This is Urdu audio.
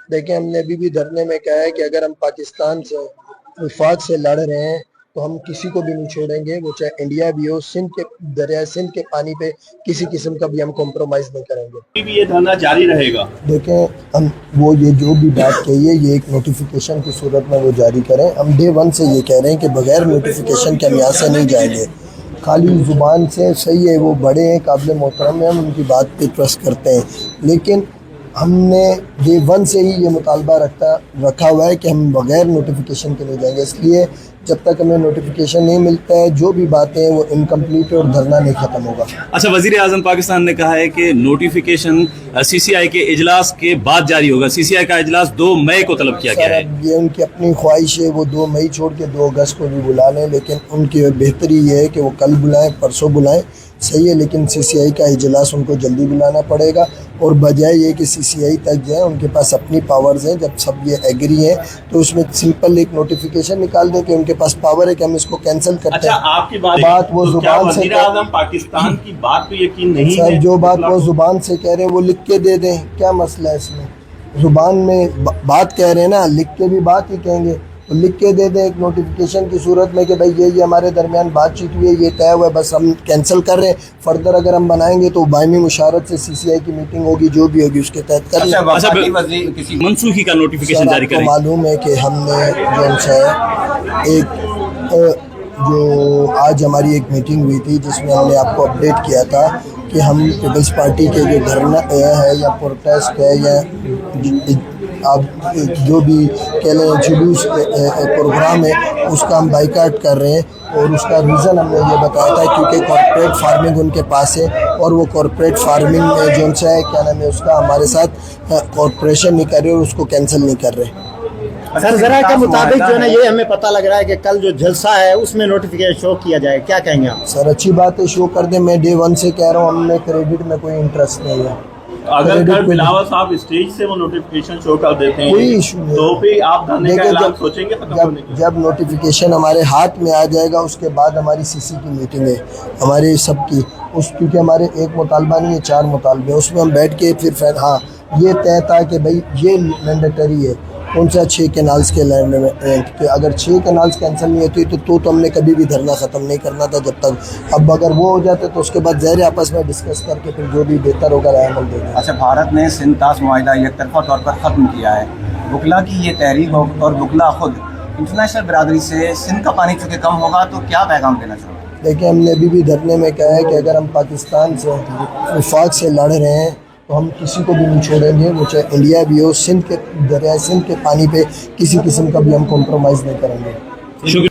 دیکھیں ہم نے ابھی بھی دھرنے میں کہا ہے کہ اگر ہم پاکستان سے وفاق سے لڑ رہے ہیں تو ہم کسی کو بھی نہیں چھوڑیں گے، وہ چاہے انڈیا بھی ہو، سندھ کے دریائے سندھ کے پانی پہ کسی قسم کا بھی ہم کمپرومائز نہیں کریں گے۔ ابھی بھی یہ دھرنا جاری رہے گا؟ دیکھیں ہم وہ یہ جو بھی بات کہی ہے یہ ایک نوٹیفیکیشن کی صورت میں وہ جاری کریں۔ ہم ڈے ون سے یہ کہہ رہے ہیں کہ بغیر نوٹیفیکیشن کے ہم یہاں سے نہیں جائیں گے۔ خالی زبان سے صحیح ہے، وہ بڑے ہیں، قابل محترم ہیں، ہم ان کی بات پہ ٹرسٹ کرتے ہیں، لیکن ہم نے ڈے ون سے ہی یہ مطالبہ رکھا ہوا ہے کہ ہم بغیر نوٹیفیکیشن کے نہیں جائیں گے۔ اس لیے جب تک ہمیں نوٹیفیکیشن نہیں ملتا ہے جو بھی باتیں ہیں وہ انکمپلیٹ اور دھرنا نہیں ختم ہوگا۔ اچھا، وزیر اعظم پاکستان نے کہا ہے کہ نوٹیفیکیشن سی سی آئی کے اجلاس کے بعد جاری ہوگا۔ سی سی آئی کا اجلاس 2 مئی کو طلب کیا گیا ہے۔ یہ ان کی اپنی خواہش ہے، وہ 2 مئی چھوڑ کے 2 اگست کو بھی بلا لیں، لیکن ان کی بہتری یہ ہے کہ وہ کل بلائیں، پرسوں بلائیں، صحیح ہے، لیکن سی سی آئی کا اجلاس ان کو جلدی بلانا پڑے گا، اور بجائے یہ کہ سی سی آئی تک جائیں، ان کے پاس اپنی پاورز ہیں۔ جب سب یہ ایگری ہیں تو اس میں سمپل ایک نوٹیفیکیشن نکال دیں کہ ان کے پاس پاور ہے کہ ہم اس کو کینسل کرتے ہیں۔ اچھا، آپ کی بات وہ زبان سے وزیر اعظم پاکستان کی بات پہ یقین نہیں سر، ہے؟ جو بات وہ زبان سے کہہ رہے ہیں وہ لکھ کے دے دیں، کیا مسئلہ ہے اس میں؟ زبان میں بات کہہ رہے ہیں نا، لکھ کے بھی بات ہی کہیں گے، تو لکھ کے دے دیں ایک نوٹیفیکیشن کی صورت میں کہ بھائی یہ ہمارے درمیان بات چیت ہوئی ہے، یہ طے ہوا ہے، بس ہم کینسل کر رہے ہیں۔ فردر اگر ہم بنائیں گے تو باہمی مشاورت سے سی سی آئی کی میٹنگ ہوگی، جو بھی ہوگی اس کے تحت کر لیں۔ اچھا، منسوخی کا نوٹیفیکیشن جاری آپ کو کریں۔ معلوم ہے کہ ہم نے جو ان سے جو آج ہماری ایک میٹنگ ہوئی تھی جس میں ہم نے آپ کو اپڈیٹ کیا تھا کہ ہم پیپلز پارٹی کے جو دھرنا ہے یا پروٹیسٹ ہے یا آپ جو بھی کہہ لیں جلوس پروگرام ہے اس کا ہم بائیکاٹ کر رہے ہیں، اور اس کا ریزن ہم نے یہ بتایا تھا کیونکہ کارپوریٹ فارمنگ ان کے پاس ہے، اور وہ کارپوریٹ فارمنگ میں جو ان سے ہے کیا نام ہے اس کا ہمارے ساتھ کارپوریشن نہیں کر رہے اور اس کو کینسل نہیں کر رہے۔ سر ذرا کے مطابق جو ہے نا یہ ہمیں پتہ لگ رہا ہے کہ کل جو جلسہ ہے اس میں نوٹیفیکیشن شو کیا جائے، کیا کہیں گے آپ؟ سر اچھی بات ہے، شو کر دیں، میں ڈے ون سے کہہ رہا ہوں، ہم نے کریڈٹ میں کوئی انٹرسٹ نہیں ہے۔ اگر کل بلاول صاحب اسٹیج سے وہ نوٹیفیکیشن شو کر دیتے ہیں کوئی ایشو نہیں، تو پھر آپ دھرنے کا اعلان سوچیں گے ختم ہونے کی؟ جب نوٹیفیکیشن ہمارے ہاتھ میں آ جائے گا اس کے بعد ہماری سی سی کی میٹنگ ہے ہمارے سب کی، کیونکہ ہمارے ایک مطالبہ نہیں ہے، 4 مطالبے، اس میں ہم بیٹھ کے پھر ہاں یہ طے تھا کہ بھائی یہ مینڈیٹری ہے کون سا 6 کینالز کے لینڈ میں، کہ اگر 6 کینالز کینسل نہیں ہوتی تو ہم نے کبھی بھی دھرنا ختم نہیں کرنا تھا جب تک۔ اب اگر وہ ہو جاتے تو اس کے بعد ظاہر آپس میں ڈسکس کر کے پھر جو بھی بہتر ہوگا رائے عمل دے گا۔ اچھا، بھارت نے سندھ طاس معاہدہ یک طرفہ طور پر ختم کیا ہے، وکلا کی یہ تحریک اور وکلا خود انٹرنیشنل برادری سے سندھ کا پانی چونکہ کم ہوگا تو کیا پیغام دینا چاہتے ہیں؟ دیکھیں ہم نے ابھی بھی دھرنے میں کہا ہے کہ اگر ہم پاکستان سے وفاق سے لڑ رہے ہیں تو ہم کسی کو بھی نہیں چھوڑیں گے، وہ چاہے انڈیا بھی ہو، سندھ کے دریائے سندھ کے پانی پہ کسی قسم کا بھی ہم کمپرومائز نہیں کریں گے۔ شکریہ۔